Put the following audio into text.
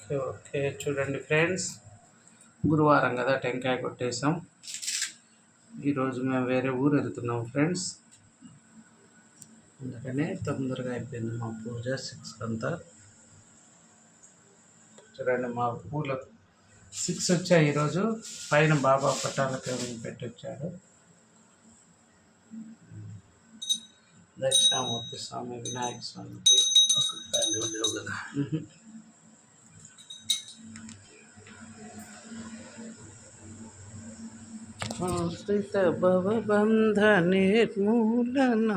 Okay okay చూడండి friends, గురువారం కదా టెంకాయ కొట్టేసాం. ఈరోజు మేము వేరే ఊరు వెళ్తున్నాం ఫ్రెండ్స్, అందుకనే తొందరగా అయిపోయింది మా పూజ 6 అంతా. చూడండి మా పూల 6 వచ్చాయి ఈరోజు. పైన బాబా పట్టాలకి పెట్టొచ్చాడు. దక్షిణామూర్తి స్వామి, వినాయక స్వామికి కదా. ఆశ్రిత భవబంధ నిర్మూలన